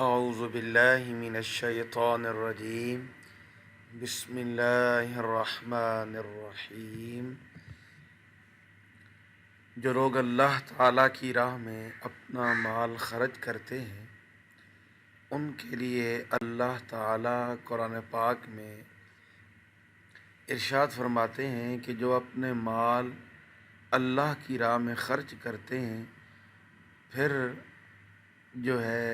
اعوذ باللہ من الشیطان الرجیم بسم اللہ الرحمن الرحیم۔ جو لوگ اللہ تعالیٰ کی راہ میں اپنا مال خرچ کرتے ہیں ان کے لیے اللہ تعالیٰ قرآن پاک میں ارشاد فرماتے ہیں کہ جو اپنے مال اللہ کی راہ میں خرچ کرتے ہیں پھر جو ہے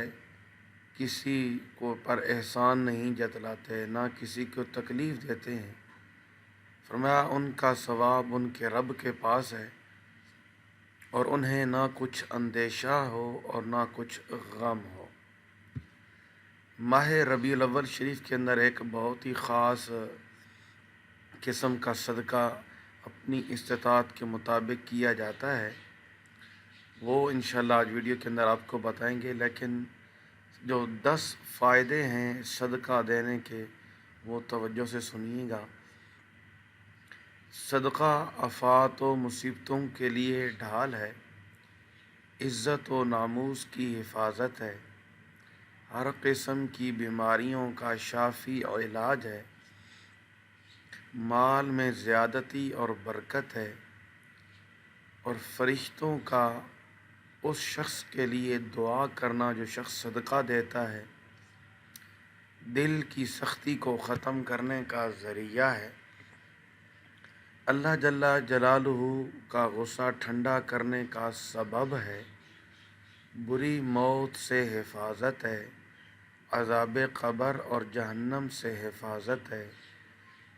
کسی کو پر احسان نہیں جتلاتے، نہ کسی کو تکلیف دیتے ہیں، فرمایا ان کا ثواب ان کے رب کے پاس ہے اور انہیں نہ کچھ اندیشہ ہو اور نہ کچھ غم ہو۔ ماہ ربیع الاول شریف کے اندر ایک بہت ہی خاص قسم کا صدقہ اپنی استطاعت کے مطابق کیا جاتا ہے، وہ انشاءاللہ آج ویڈیو کے اندر آپ کو بتائیں گے، لیکن جو 10 فائدے ہیں صدقہ دینے کے وہ توجہ سے سنیے گا۔ صدقہ آفات و مصیبتوں کے لیے ڈھال ہے، عزت و ناموس کی حفاظت ہے، ہر قسم کی بیماریوں کا شافی اور علاج ہے، مال میں زیادتی اور برکت ہے، اور فرشتوں کا اس شخص کے لیے دعا کرنا جو شخص صدقہ دیتا ہے دل کی سختی کو ختم کرنے کا ذریعہ ہے، اللہ جل جلالہ کا غصہ ٹھنڈا کرنے کا سبب ہے، بری موت سے حفاظت ہے، عذاب قبر اور جہنم سے حفاظت ہے،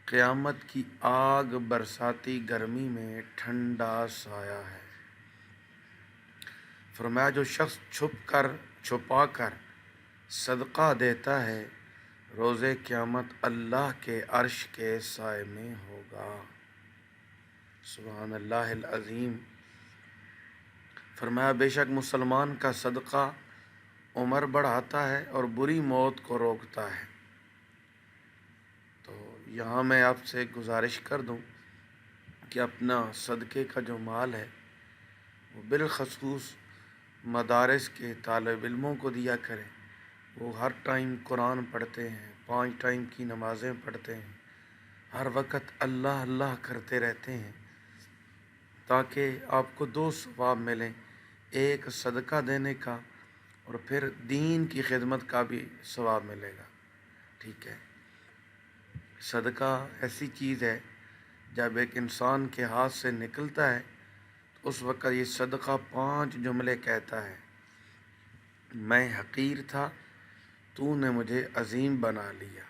قیامت کی آگ برساتی گرمی میں ٹھنڈا سایہ ہے۔ فرمایا جو شخص چھپا کر صدقہ دیتا ہے روز قیامت اللہ کے عرش کے سائے میں ہوگا۔ سبحان اللہ العظیم۔ فرمایا بے شک مسلمان کا صدقہ عمر بڑھاتا ہے اور بری موت کو روکتا ہے۔ تو یہاں میں آپ سے گزارش کر دوں کہ اپنا صدقے کا جو مال ہے وہ بالخصوص مدارس کے طالب علموں کو دیا کریں۔ وہ ہر ٹائم قرآن پڑھتے ہیں، 5 ٹائم کی نمازیں پڑھتے ہیں، ہر وقت اللہ اللہ کرتے رہتے ہیں، تاکہ آپ کو 2 ثواب ملیں، ایک صدقہ دینے کا اور پھر دین کی خدمت کا بھی ثواب ملے گا۔ ٹھیک ہے، صدقہ ایسی چیز ہے جب ایک انسان کے ہاتھ سے نکلتا ہے تو اس وقت یہ صدقہ 5 جملے کہتا ہے: میں حقیر تھا، تو نے مجھے عظیم بنا لیا،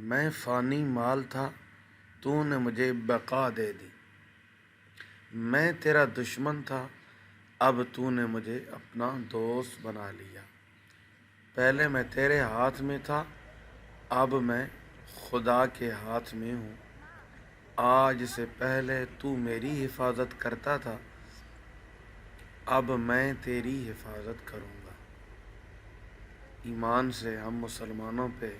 میں فانی مال تھا، تو نے مجھے بقا دے دی، میں تیرا دشمن تھا، اب تو نے مجھے اپنا دوست بنا لیا، پہلے میں تیرے ہاتھ میں تھا، اب میں خدا کے ہاتھ میں ہوں، آج سے پہلے تو میری حفاظت کرتا تھا، اب میں تیری حفاظت کروں گا۔ ایمان سے ہم مسلمانوں پہ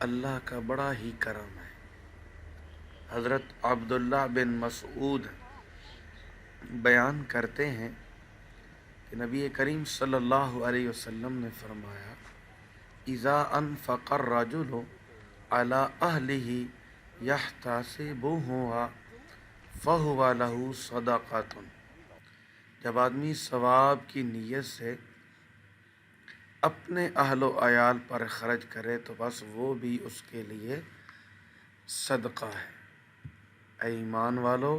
اللہ کا بڑا ہی کرم ہے۔ حضرت عبداللہ بن مسعود بیان کرتے ہیں کہ نبی کریم صلی اللہ علیہ وسلم نے فرمایا: اذا انفق الرجل علی اہلہ یحتسبها فہو لہ صدقۃ۔ جب آدمی ثواب کی نیت سے اپنے اہل و عیال پر خرچ کرے تو بس وہ بھی اس کے لیے صدقہ ہے۔ اے ایمان والو،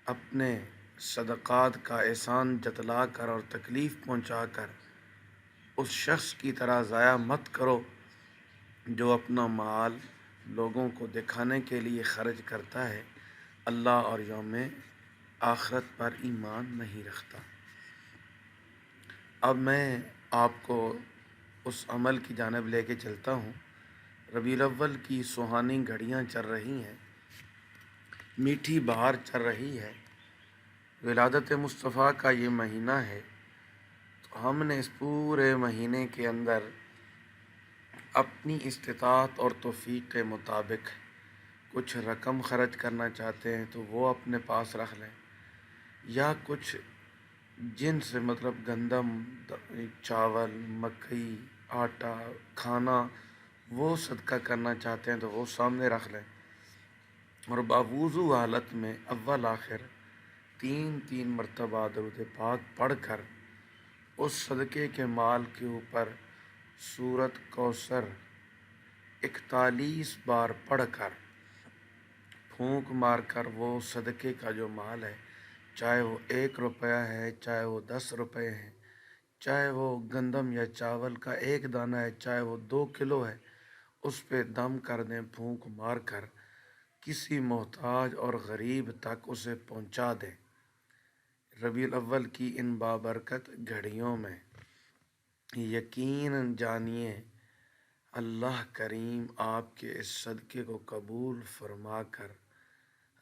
اپنے صدقات کا احسان جتلا کر اور تکلیف پہنچا کر اس شخص کی طرح ضائع مت کرو جو اپنا مال لوگوں کو دکھانے کے لیے خرچ کرتا ہے، اللہ اور یوم آخرت پر ایمان نہیں رکھتا۔ اب میں آپ کو اس عمل کی جانب لے کے چلتا ہوں۔ ربیع الاول کی سہانی گھڑیاں چل رہی ہیں، میٹھی بہار چل رہی ہے، ولادت مصطفیٰ کا یہ مہینہ ہے، تو ہم نے اس پورے مہینے کے اندر اپنی استطاعت اور توفیق کے مطابق کچھ رقم خرچ کرنا چاہتے ہیں تو وہ اپنے پاس رکھ لیں، یا کچھ جن سے مطلب گندم، چاول، مکئی، آٹا، کھانا وہ صدقہ کرنا چاہتے ہیں تو وہ سامنے رکھ لیں، اور باوضو حالت میں اول آخر 3 مرتبہ درود پاک پڑھ کر اس صدقے کے مال کے اوپر سورت کوثر 41 بار پڑھ کر پھونک مار کر وہ صدقے کا جو مال ہے، چاہے وہ 1 روپیہ ہے، چاہے وہ 10 روپے ہیں، چاہے وہ گندم یا چاول کا 1 دانہ ہے، چاہے وہ 2 کلو ہے، اس پہ دم کر دیں، پھونک مار کر کسی محتاج اور غریب تک اسے پہنچا دیں۔ ربیع الاول کی ان بابرکت گھڑیوں میں یقیناً جانیے اللہ کریم آپ کے اس صدقے کو قبول فرما کر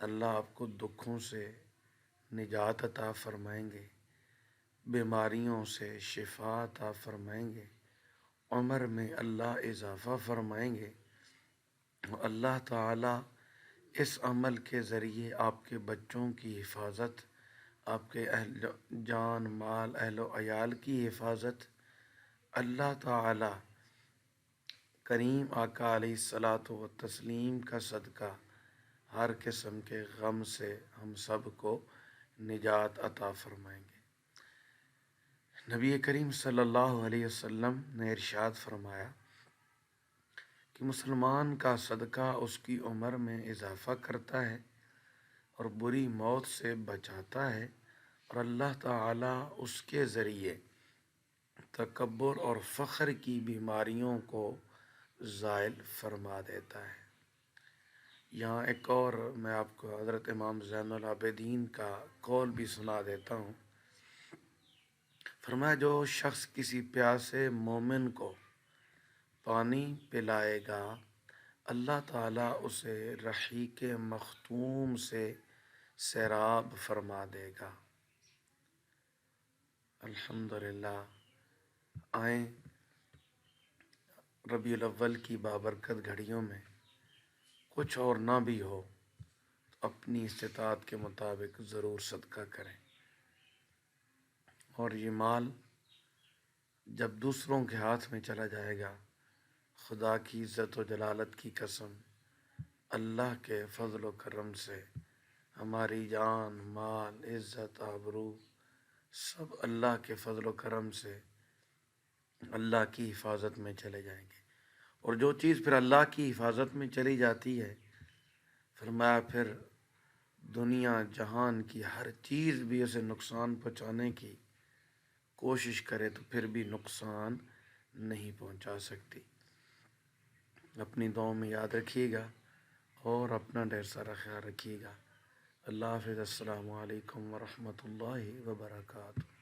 اللہ آپ کو دکھوں سے نجات عطا فرمائیں گے، بیماریوں سے شفا عطا فرمائیں گے، عمر میں اللہ اضافہ فرمائیں گے۔ اللہ تعالیٰ اس عمل کے ذریعے آپ کے بچوں کی حفاظت، آپ کے اہل جان مال اہل و عیال کی حفاظت، اللہ تعالیٰ کریم آقا علیہ الصلاۃ و تسلیم کا صدقہ ہر قسم کے غم سے ہم سب کو نجات عطا فرمائیں گے۔ نبی کریم صلی اللہ علیہ وسلم نے ارشاد فرمایا کہ مسلمان کا صدقہ اس کی عمر میں اضافہ کرتا ہے اور بری موت سے بچاتا ہے، اور اللہ تعالیٰ اس کے ذریعے تکبر اور فخر کی بیماریوں کو زائل فرما دیتا ہے۔ یہاں ایک اور میں آپ کو حضرت امام زین العابدین کا قول بھی سنا دیتا ہوں۔ فرمایا جو شخص کسی پیاسے مومن کو پانی پلائے گا، اللہ تعالیٰ اسے رحیق مختوم سے سیراب فرما دے گا۔ الحمدللہ، آئیں ربیع الاول کی بابرکت گھڑیوں میں کچھ اور نہ بھی ہو تو اپنی استطاعت کے مطابق ضرور صدقہ کریں، اور یہ مال جب دوسروں کے ہاتھ میں چلا جائے گا، خدا کی عزت و جلالت کی قسم، اللہ کے فضل و کرم سے ہماری جان مال عزت آبرو سب اللہ کے فضل و کرم سے اللہ کی حفاظت میں چلے جائیں گے۔ اور جو چیز پھر اللہ کی حفاظت میں چلی جاتی ہے، فرمایا پھر دنیا جہان کی ہر چیز بھی اسے نقصان پہنچانے کی کوشش کرے تو پھر بھی نقصان نہیں پہنچا سکتی۔ اپنی دعاؤں میں یاد رکھیے گا اور اپنا ڈھیر سارا خیال رکھیے گا۔ اللہ حافظ۔ السلام علیکم ورحمۃ اللہ وبرکاتہ۔